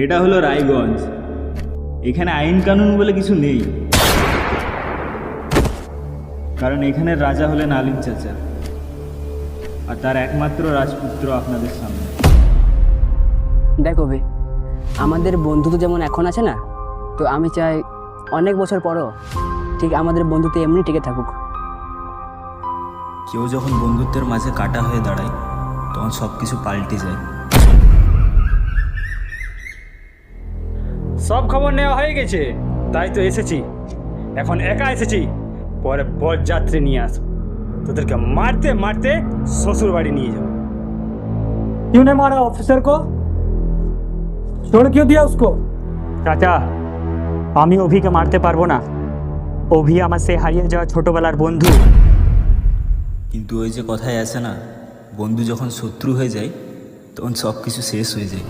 এটা হলো রায়গঞ্জ। এখানে আইন কানুন বলে কিছু নেই, কারণ এখানের রাজা হলেন আলিম চাচা, আর তার একমাত্র রাজপুত্র আপনাদের সামনে। দেখো বে, আমাদের বন্ধুত্ব যেমন এখন আছে না, তো আমি চাই অনেক বছর পরও ঠিক আমাদের বন্ধুত্ব এমনি টিকে থাকুক। কেউ যখন বন্ধুত্বের মাঝে কাটা হয়ে দাঁড়ায় তখন সব কিছু পাল্টে যায়। সব খবর নেওয়া হয়ে গেছে, তাই তো এসেছি। এখন একা এসেছি, পরে বরযাত্রী নিয়ে আসো। তোদেরকে मारते मारते শ্বশুর বাড়ি নিয়ে যাবো। क्यों ने मारा ऑफिसर को? छोड़ क्यों दिया उसको? চাচা, আমি অভিকে মারতে পারবো না। অভি আমার সে হারিয়ে যাওয়া ছোটবেলার বন্ধু। কিন্তু ওই যে কথায় আছে না, বন্ধু যখন শত্রু হয়ে যায় তখন সব কিছু শেষ হয়ে যায়।